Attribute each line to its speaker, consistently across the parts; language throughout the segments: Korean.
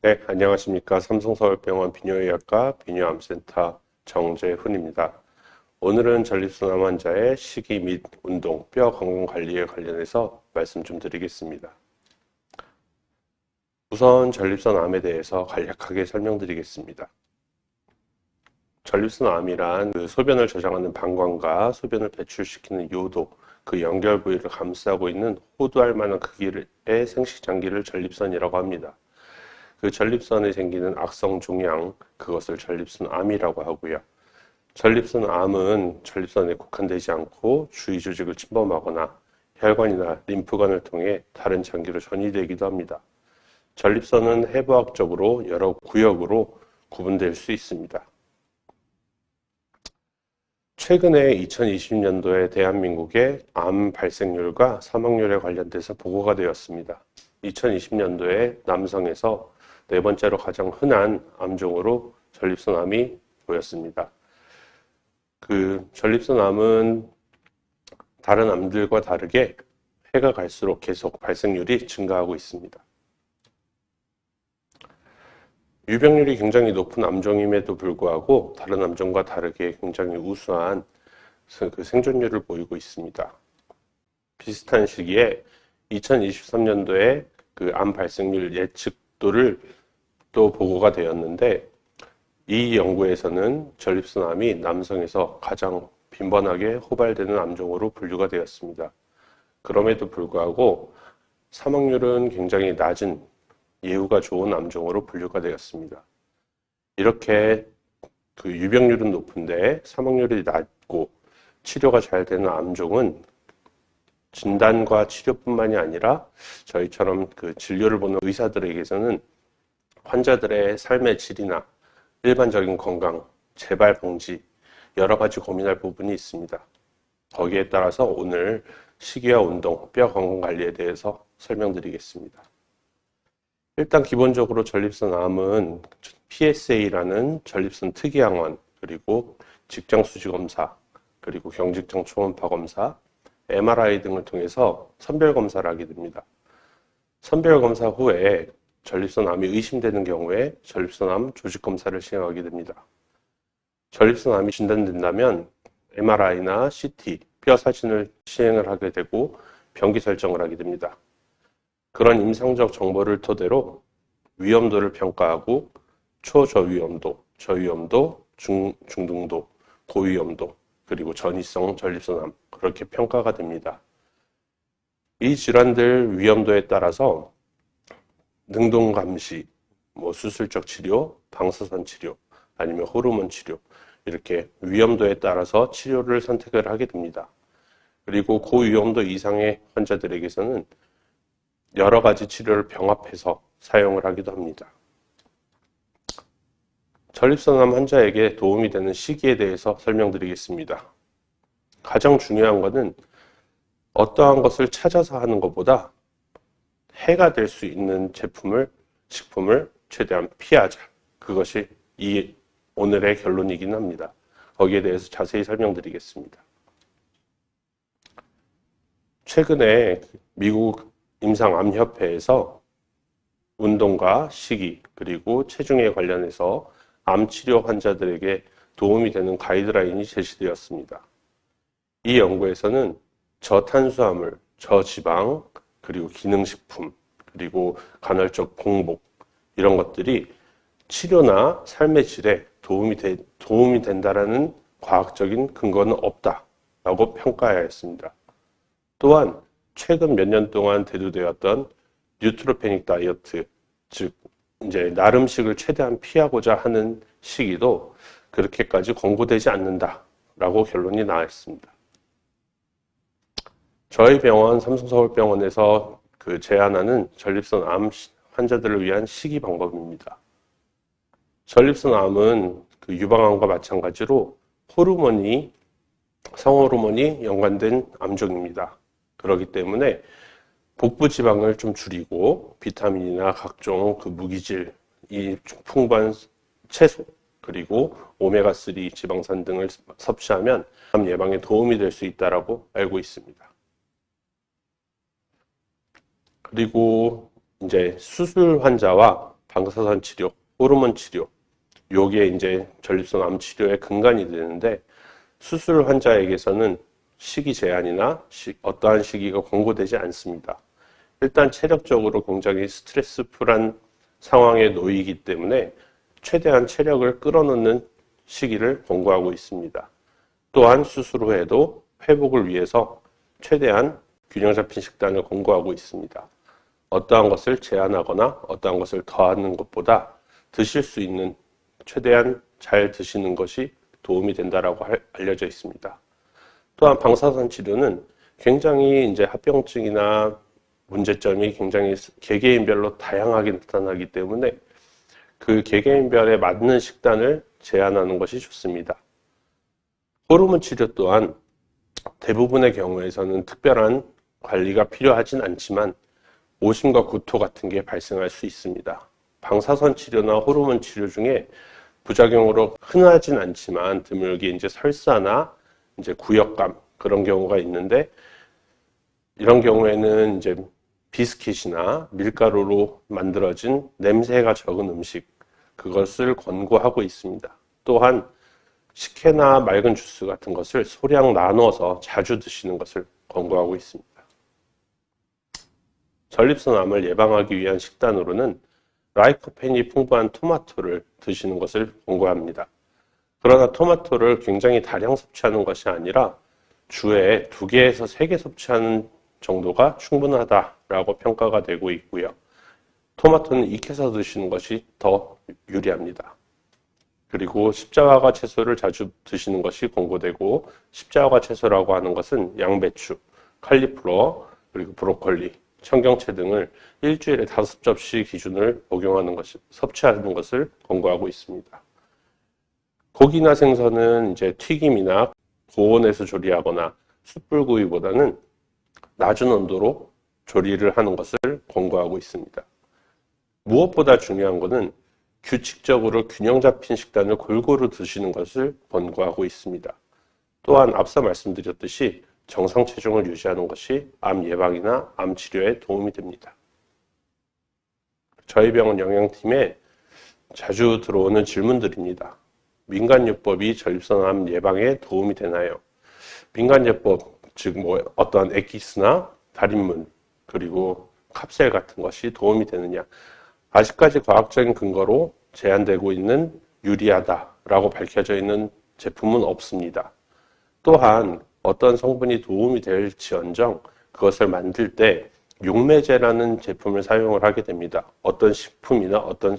Speaker 1: 네, 안녕하십니까. 삼성서울병원 비뇨의학과 비뇨암센터 정재훈입니다. 오늘은 전립선암 환자의 식이 및 운동, 뼈 건강 관리에 관련해서 말씀 좀 드리겠습니다. 우선 전립선암에 대해서 간략하게 설명드리겠습니다. 전립선암이란 소변을 저장하는 방광과 소변을 배출시키는 요도, 그 연결 부위를 감싸고 있는 호두알 만한 크기의 생식장기를 전립선이라고 합니다. 그 전립선에 생기는 악성 종양, 그것을 전립선암이라고 하고요. 전립선암은 전립선에 국한되지 않고 주위 조직을 침범하거나 혈관이나 림프관을 통해 다른 장기로 전이되기도 합니다. 전립선은 해부학적으로 여러 구역으로 구분될 수 있습니다. 최근에 2020년도에 대한민국의 암 발생률과 사망률에 관련돼서 보고가 되었습니다. 2020년도에 남성에서 네 번째로 가장 흔한 암종으로 전립선암이 보였습니다. 그 전립선암은 다른 암들과 다르게 해가 갈수록 계속 발생률이 증가하고 있습니다. 유병률이 굉장히 높은 암종임에도 불구하고 다른 암종과 다르게 굉장히 우수한 그 생존율을 보이고 있습니다. 비슷한 시기에 2023년도에 그 암 발생률 예측도를 또 보고가 되었는데, 이 연구에서는 전립선암이 남성에서 가장 빈번하게 호발되는 암종으로 분류가 되었습니다. 그럼에도 불구하고 사망률은 굉장히 낮은 예후가 좋은 암종으로 분류가 되었습니다. 이렇게 그 유병률은 높은데 사망률이 낮고 치료가 잘 되는 암종은 진단과 치료뿐만이 아니라 저희처럼 그 진료를 보는 의사들에게서는 환자들의 삶의 질이나 일반적인 건강, 재발 방지 여러 가지 고민할 부분이 있습니다. 거기에 따라서 오늘 식이와 운동, 뼈 건강 관리에 대해서 설명드리겠습니다. 일단 기본적으로 전립선암은 PSA라는 전립선 특이항원, 그리고 직장 수지 검사, 그리고 경직장 초음파 검사, MRI 등을 통해서 선별 검사를 하게 됩니다. 선별 검사 후에 전립선암이 의심되는 경우에 전립선암 조직 검사를 시행하게 됩니다. 전립선암이 진단된다면 MRI나 CT, 뼈 사진을 시행을 하게 되고 병기 설정을 하게 됩니다. 그런 임상적 정보를 토대로 위험도를 평가하고 초저위험도, 저위험도, 중등도, 고위험도, 그리고 전이성 전립선암, 그렇게 평가가 됩니다. 이 질환들 위험도에 따라서 능동 감시, 수술적 치료, 방사선 치료, 아니면 호르몬 치료, 이렇게 위험도에 따라서 치료를 선택을 하게 됩니다. 그리고 고위험도 이상의 환자들에게서는 여러 가지 치료를 병합해서 사용을 하기도 합니다. 전립선암 환자에게 도움이 되는 식이에 대해서 설명드리겠습니다. 가장 중요한 것은 어떠한 것을 찾아서 하는 것보다 해가 될 수 있는 식품을 최대한 피하자. 그것이 이 오늘의 결론이긴 합니다. 거기에 대해서 자세히 설명드리겠습니다. 최근에 미국 임상암협회에서 운동과 식이, 그리고 체중에 관련해서 암치료 환자들에게 도움이 되는 가이드라인이 제시되었습니다. 이 연구에서는 저탄수화물, 저지방, 그리고 기능식품, 그리고 간헐적 공복, 이런 것들이 치료나 삶의 질에 도움이 된다라는 과학적인 근거는 없다라고 평가하였습니다. 또한 최근 몇 년 동안 대두되었던 뉴트로페닉 다이어트, 즉 이제 나름식을 최대한 피하고자 하는 시기도 그렇게까지 권고되지 않는다라고 결론이 나왔습니다. 저희 병원 삼성서울병원에서 그 제안하는 전립선암 환자들을 위한 식이 방법입니다. 전립선암은 그 유방암과 마찬가지로 성호르몬이 연관된 암종입니다. 그렇기 때문에 복부 지방을 좀 줄이고 비타민이나 각종 그 무기질, 이 풍부한 채소, 그리고 오메가3 지방산 등을 섭취하면 암 예방에 도움이 될 수 있다고 알고 있습니다. 그리고 이제 수술 환자와 방사선 치료, 호르몬 치료, 요게 이제 전립선 암 치료의 근간이 되는데, 수술 환자에게서는 시기 제한이나 어떠한 시기가 권고되지 않습니다. 일단 체력적으로 굉장히 스트레스풀한 상황에 놓이기 때문에 최대한 체력을 끌어넣는 시기를 권고하고 있습니다. 또한 수술 후에도 회복을 위해서 최대한 균형 잡힌 식단을 권고하고 있습니다. 어떠한 것을 제한하거나 어떠한 것을 더하는 것보다 드실 수 있는 최대한 잘 드시는 것이 도움이 된다라고 알려져 있습니다. 또한 방사선 치료는 굉장히 이제 합병증이나 문제점이 굉장히 개개인별로 다양하게 나타나기 때문에 그 개개인별에 맞는 식단을 제한하는 것이 좋습니다. 호르몬 치료 또한 대부분의 경우에서는 특별한 관리가 필요하진 않지만 오심과 구토 같은 게 발생할 수 있습니다. 방사선 치료나 호르몬 치료 중에 부작용으로 흔하진 않지만 드물게 이제 설사나 이제 구역감 그런 경우가 있는데, 이런 경우에는 이제 비스킷이나 밀가루로 만들어진 냄새가 적은 음식, 그것을 권고하고 있습니다. 또한 식혜나 맑은 주스 같은 것을 소량 나눠서 자주 드시는 것을 권고하고 있습니다. 전립선암을 예방하기 위한 식단으로는 라이코펜이 풍부한 토마토를 드시는 것을 권고합니다. 그러나 토마토를 굉장히 다량 섭취하는 것이 아니라 주에 2개에서 3개 섭취하는 정도가 충분하다라고 평가가 되고 있고요. 토마토는 익혀서 드시는 것이 더 유리합니다. 그리고 십자화과 채소를 자주 드시는 것이 권고되고, 십자화과 채소라고 하는 것은 양배추, 칼리플로워, 그리고 브로콜리, 청경채 등을 일주일에 5접시 기준을 섭취하는 것을 권고하고 있습니다. 고기나 생선은 이제 튀김이나 고온에서 조리하거나 숯불구이보다는 낮은 온도로 조리를 하는 것을 권고하고 있습니다. 무엇보다 중요한 것은 규칙적으로 균형 잡힌 식단을 골고루 드시는 것을 권고하고 있습니다. 또한 앞서 말씀드렸듯이 정상 체중을 유지하는 것이 암 예방이나 암 치료에 도움이 됩니다. 저희 병원 영양팀에 자주 들어오는 질문들입니다. 민간요법이 전립선암 예방에 도움이 되나요? 민간요법, 즉 어떠한 엑기스나 달인문, 그리고 캅셀 같은 것이 도움이 되느냐? 아직까지 과학적인 근거로 제한되고 있는 유리하다라고 밝혀져 있는 제품은 없습니다. 또한 어떤 성분이 도움이 될지언정 그것을 만들 때 용매제라는 제품을 사용을 하게 됩니다. 어떤 식품이나 어떤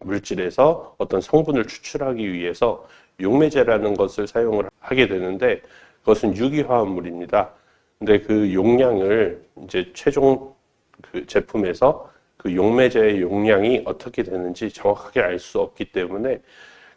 Speaker 1: 물질에서 어떤 성분을 추출하기 위해서 용매제라는 것을 사용을 하게 되는데, 그것은 유기화합물입니다. 근데 그 용량을 이제 최종 그 제품에서 그 용매제의 용량이 어떻게 되는지 정확하게 알 수 없기 때문에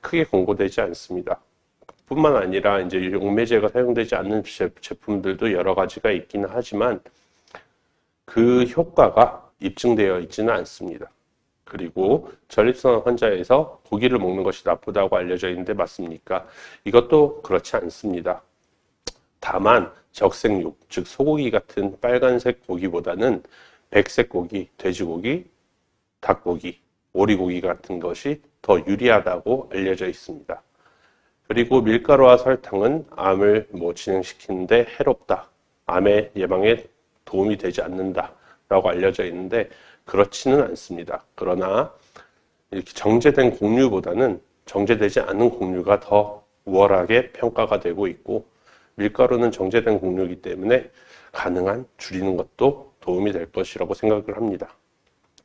Speaker 1: 크게 권고되지 않습니다. 뿐만 아니라 이제 용매제가 사용되지 않는 제품들도 여러 가지가 있기는 하지만 그 효과가 입증되어 있지는 않습니다. 그리고 전립선 환자에서 고기를 먹는 것이 나쁘다고 알려져 있는데 맞습니까? 이것도 그렇지 않습니다. 다만 적색육, 즉 소고기 같은 빨간색 고기보다는 백색 고기, 돼지고기, 닭고기, 오리고기 같은 것이 더 유리하다고 알려져 있습니다. 그리고 밀가루와 설탕은 암을 진행시키는데 해롭다, 암의 예방에 도움이 되지 않는다 라고 알려져 있는데 그렇지는 않습니다. 그러나 이렇게 정제된 곡류보다는 정제되지 않은 곡류가 더 우월하게 평가가 되고 있고, 밀가루는 정제된 곡류이기 때문에 가능한 줄이는 것도 도움이 될 것이라고 생각을 합니다.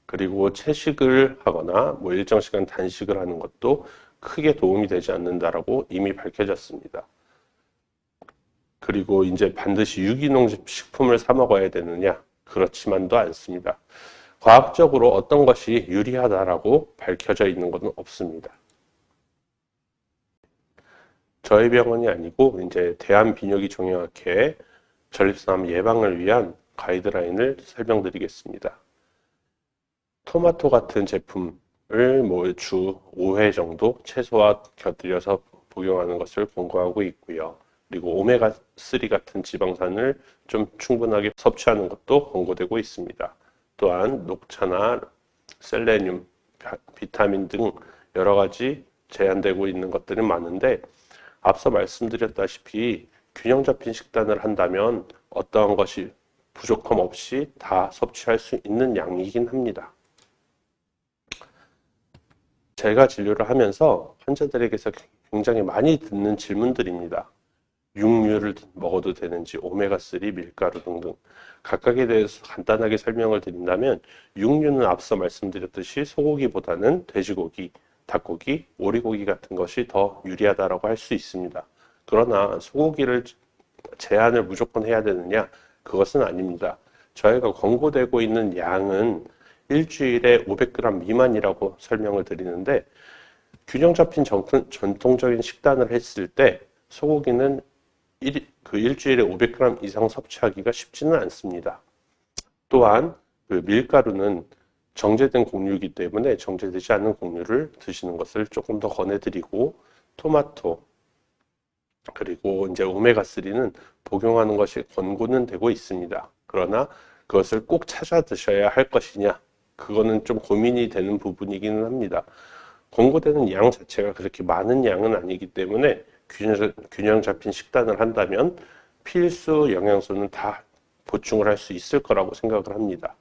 Speaker 1: 그리고 채식을 하거나 일정 시간 단식을 하는 것도 크게 도움이 되지 않는다라고 이미 밝혀졌습니다. 그리고 이제 반드시 유기농 식품을 사 먹어야 되느냐? 그렇지만도 않습니다. 과학적으로 어떤 것이 유리하다라고 밝혀져 있는 것은 없습니다. 저희 병원이 아니고 이제 대한비뇨기종양학회 전립선암 예방을 위한 가이드라인을 설명드리겠습니다. 토마토 같은 제품을 주 5회 정도 채소와 곁들여서 복용하는 것을 권고하고 있고요. 그리고 오메가3 같은 지방산을 좀 충분하게 섭취하는 것도 권고되고 있습니다. 또한 녹차나 셀레늄, 비타민 등 여러 가지 제한되고 있는 것들은 많은데 앞서 말씀드렸다시피 균형 잡힌 식단을 한다면 어떠한 것이 부족함 없이 다 섭취할 수 있는 양이긴 합니다. 제가 진료를 하면서 환자들에게서 굉장히 많이 듣는 질문들입니다. 육류를 먹어도 되는지, 오메가3, 밀가루 등등 각각에 대해서 간단하게 설명을 드린다면 육류는 앞서 말씀드렸듯이 소고기보다는 돼지고기, 닭고기, 오리고기 같은 것이 더 유리하다고 할 수 있습니다. 그러나 소고기를 제한을 무조건 해야 되느냐? 그것은 아닙니다. 저희가 권고되고 있는 양은 일주일에 500g 미만이라고 설명을 드리는데 균형 잡힌 전통적인 식단을 했을 때 소고기는 일주일에 500g 이상 섭취하기가 쉽지는 않습니다. 또한 밀가루는 정제된 곡류이기 때문에 정제되지 않은 곡류를 드시는 것을 조금 더 권해드리고 토마토 그리고 이제 오메가3는 복용하는 것이 권고는 되고 있습니다. 그러나 그것을 꼭 찾아 드셔야 할 것이냐 그거는 좀 고민이 되는 부분이기는 합니다. 권고되는 양 자체가 그렇게 많은 양은 아니기 때문에 균형 잡힌 식단을 한다면 필수 영양소는 다 보충을 할 수 있을 거라고 생각을 합니다.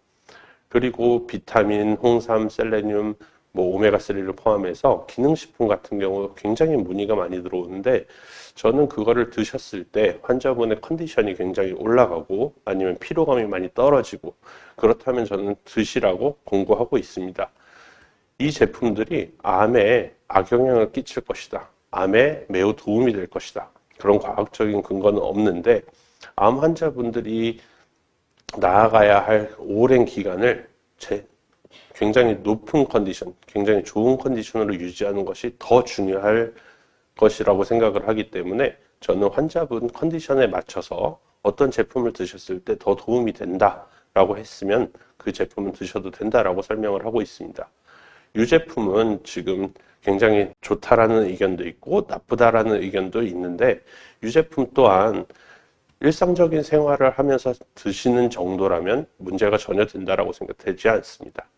Speaker 1: 그리고 비타민, 홍삼, 셀레늄, 오메가3를 포함해서 기능식품 같은 경우 굉장히 문의가 많이 들어오는데 저는 그거를 드셨을 때 환자분의 컨디션이 굉장히 올라가고 아니면 피로감이 많이 떨어지고 그렇다면 저는 드시라고 권고하고 있습니다. 이 제품들이 암에 악영향을 끼칠 것이다. 암에 매우 도움이 될 것이다. 그런 과학적인 근거는 없는데 암 환자분들이 나아가야 할 오랜 기간을 굉장히 높은 컨디션, 굉장히 좋은 컨디션으로 유지하는 것이 더 중요할 것이라고 생각을 하기 때문에 저는 환자분 컨디션에 맞춰서 어떤 제품을 드셨을 때 더 도움이 된다라고 했으면 그 제품은 드셔도 된다라고 설명을 하고 있습니다. 이 제품은 지금 굉장히 좋다라는 의견도 있고 나쁘다라는 의견도 있는데 이 제품 또한 일상적인 생활을 하면서 드시는 정도라면 문제가 전혀 된다라고 생각되지 않습니다.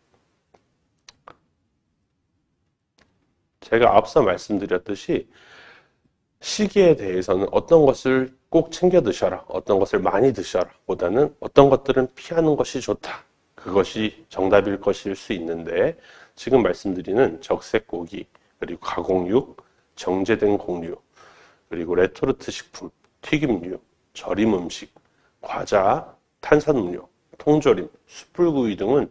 Speaker 1: 제가 앞서 말씀드렸듯이 시기에 대해서는 어떤 것을 꼭 챙겨 드셔라, 어떤 것을 많이 드셔라 보다는 어떤 것들은 피하는 것이 좋다. 그것이 정답일 것일 수 있는데 지금 말씀드리는 적색고기, 그리고 가공육, 정제된 곡류, 그리고 레토르트 식품, 튀김류, 절임 음식, 과자, 탄산음료, 통조림, 숯불구이 등은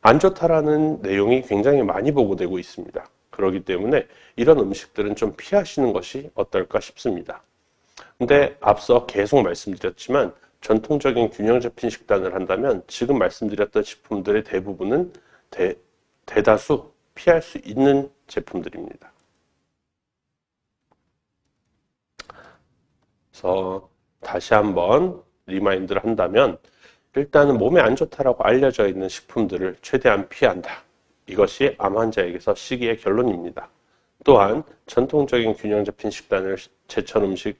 Speaker 1: 안 좋다라는 내용이 굉장히 많이 보고되고 있습니다. 그렇기 때문에 이런 음식들은 좀 피하시는 것이 어떨까 싶습니다. 근데 앞서 계속 말씀드렸지만 전통적인 균형 잡힌 식단을 한다면 지금 말씀드렸던 식품들의 대부분은 대다수 피할 수 있는 제품들입니다. 그래서 다시 한번 리마인드를 한다면 일단은 몸에 안 좋다라고 알려져 있는 식품들을 최대한 피한다. 이것이 암 환자에게서 시기의 결론입니다. 또한 전통적인 균형 잡힌 식단을 제철 음식,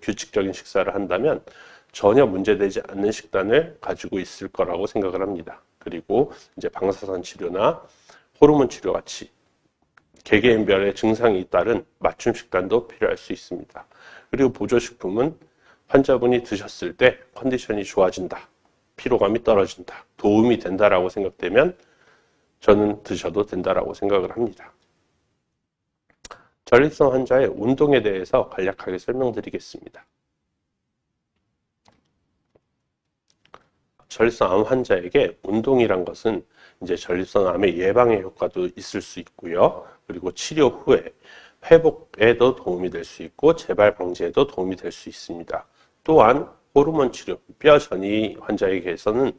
Speaker 1: 규칙적인 식사를 한다면 전혀 문제되지 않는 식단을 가지고 있을 거라고 생각을 합니다. 그리고 이제 방사선 치료나 호르몬 치료 같이 개개인별의 증상이 따른 맞춤 식단도 필요할 수 있습니다. 그리고 보조식품은 환자분이 드셨을 때 컨디션이 좋아진다, 피로감이 떨어진다, 도움이 된다라고 생각되면 저는 드셔도 된다라고 생각을 합니다. 전립선 환자의 운동에 대해서 간략하게 설명드리겠습니다. 전립선 암 환자에게 운동이란 것은 이제 전립선 암의 예방의 효과도 있을 수 있고요. 그리고 치료 후에 회복에도 도움이 될 수 있고 재발 방지에도 도움이 될 수 있습니다. 또한 호르몬 치료, 뼈 전이 환자에게서는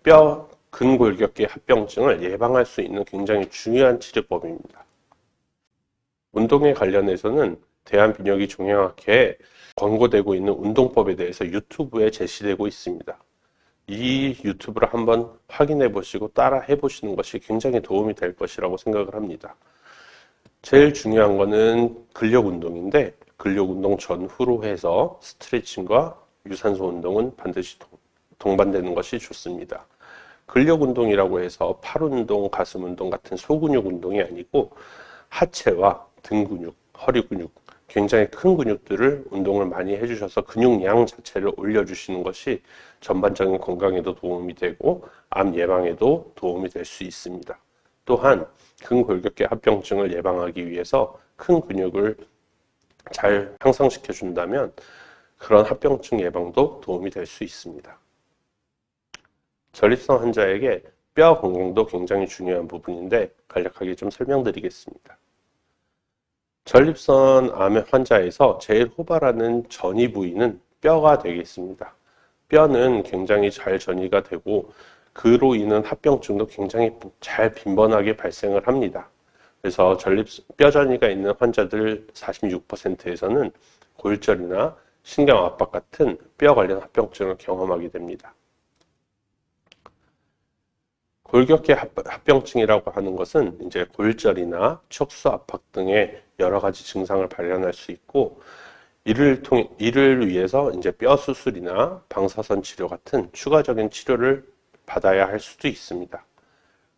Speaker 1: 뼈 근골격계 합병증을 예방할 수 있는 굉장히 중요한 치료법입니다. 운동에 관련해서는 대한비뇨기종양학회에 권고되고 있는 운동법에 대해서 유튜브에 제시되고 있습니다. 이 유튜브를 한번 확인해 보시고 따라 해보시는 것이 굉장히 도움이 될 것이라고 생각을 합니다. 제일 중요한 거는 근력 운동인데 근력 운동 전후로 해서 스트레칭과 유산소 운동은 반드시 동반되는 것이 좋습니다. 근력 운동이라고 해서 팔 운동, 가슴 운동 같은 소근육 운동이 아니고 하체와 등 근육, 허리 근육, 굉장히 큰 근육들을 운동을 많이 해주셔서 근육량 자체를 올려주시는 것이 전반적인 건강에도 도움이 되고 암 예방에도 도움이 될 수 있습니다. 또한 근골격계 합병증을 예방하기 위해서 큰 근육을 잘 향상시켜 준다면 그런 합병증 예방도 도움이 될 수 있습니다. 전립선 환자에게 뼈 건강도 굉장히 중요한 부분인데 간략하게 좀 설명드리겠습니다. 전립선 암 환자에서 제일 호발하는 전이 부위는 뼈가 되겠습니다. 뼈는 굉장히 잘 전이가 되고 그로 인한 합병증도 굉장히 잘 빈번하게 발생을 합니다. 그래서 뼈 전이가 있는 환자들 46%에서는 골절이나 신경 압박 같은 뼈 관련 합병증을 경험하게 됩니다. 골격계 합병증이라고 하는 것은 이제 골절이나 척수 압박 등의 여러 가지 증상을 발현할 수 있고 이를 위해서 이제 뼈 수술이나 방사선 치료 같은 추가적인 치료를 받아야 할 수도 있습니다.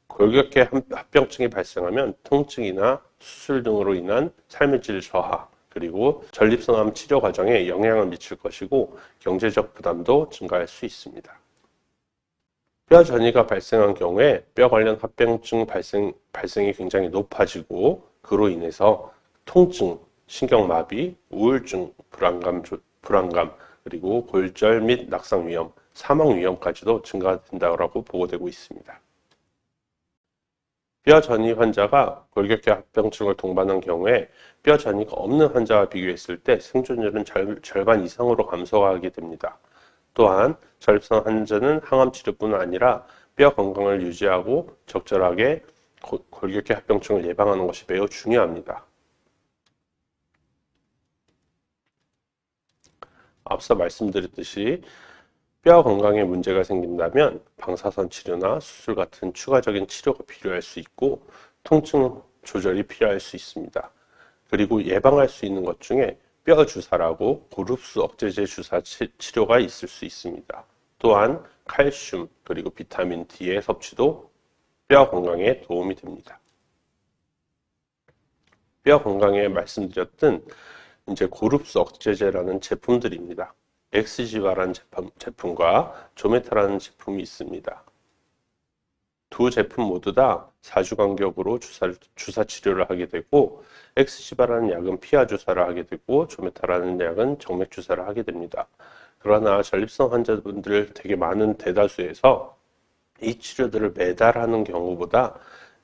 Speaker 1: 골격계 합병증이 발생하면 통증이나 수술 등으로 인한 삶의 질 저하, 그리고 전립선암 치료 과정에 영향을 미칠 것이고 경제적 부담도 증가할 수 있습니다. 뼈 전이가 발생한 경우에 뼈 관련 합병증 발생이 굉장히 높아지고 그로 인해서 통증, 신경마비, 우울증, 불안감, 그리고 골절 및 낙상 위험, 사망 위험까지도 증가된다고 보고되고 있습니다. 뼈 전이 환자가 골격계 합병증을 동반한 경우에 뼈 전이가 없는 환자와 비교했을 때 생존율은 절반 이상으로 감소하게 됩니다. 또한 전립선 환자는 항암 치료뿐 아니라 뼈 건강을 유지하고 적절하게 골격계 합병증을 예방하는 것이 매우 중요합니다. 앞서 말씀드렸듯이 뼈 건강에 문제가 생긴다면 방사선 치료나 수술 같은 추가적인 치료가 필요할 수 있고 통증 조절이 필요할 수 있습니다. 그리고 예방할 수 있는 것 중에 뼈 주사라고 고릅수 억제제 주사 치료가 있을 수 있습니다. 또한 칼슘 그리고 비타민 D의 섭취도 뼈 건강에 도움이 됩니다. 뼈 건강에 말씀드렸던 이제 고릅수 억제제라는 제품들입니다. 엑스지바라는 제품과 조메타라는 제품이 있습니다. 두 제품 모두 다 4주 간격으로 주사 치료를 하게 되고 엑스지바라는 약은 피하 주사를 하게 되고 조메타라는 약은 정맥 주사를 하게 됩니다. 그러나 전립선 환자분들 되게 많은 대다수에서 이 치료들을 매달 하는 경우보다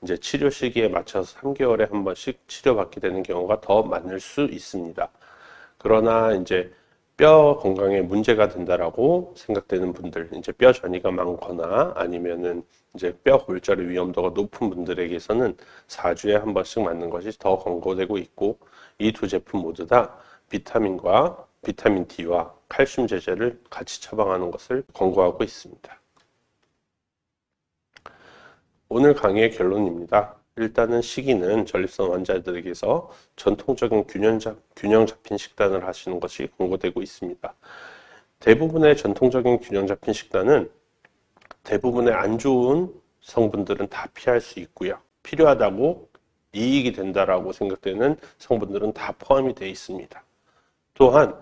Speaker 1: 이제 치료 시기에 맞춰서 3개월에 한 번씩 치료받게 되는 경우가 더 많을 수 있습니다. 그러나 이제 뼈 건강에 문제가 된다라고 생각되는 분들, 이제 뼈 전이가 많거나 아니면은 이제 뼈 골절의 위험도가 높은 분들에게서는 4주에 한 번씩 맞는 것이 더 권고되고 있고 이 두 제품 모두 다 비타민과 비타민 D와 칼슘 제제를 같이 처방하는 것을 권고하고 있습니다. 오늘 강의의 결론입니다. 일단은 시기는 전립선 환자들에게서 전통적인 균형 잡힌 식단을 하시는 것이 권고되고 있습니다. 대부분의 전통적인 균형 잡힌 식단은 대부분의 안 좋은 성분들은 다 피할 수 있고요. 필요하다고 이익이 된다라고 생각되는 성분들은 다 포함이 되어 있습니다. 또한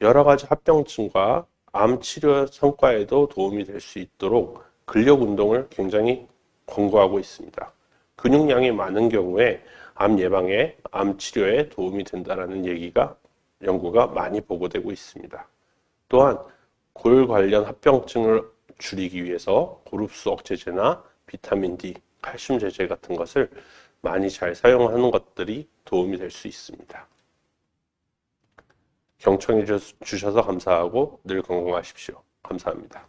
Speaker 1: 여러 가지 합병증과 암 치료 성과에도 도움이 될 수 있도록 근력 운동을 굉장히 권고하고 있습니다. 근육량이 많은 경우에 암 예방에, 암 치료에 도움이 된다는 연구가 많이 보고되고 있습니다. 또한 골 관련 합병증을 줄이기 위해서 고릅수 억제제나 비타민 D, 칼슘 제제 같은 것을 많이 잘 사용하는 것들이 도움이 될 수 있습니다. 경청해 주셔서 감사하고 늘 건강하십시오. 감사합니다.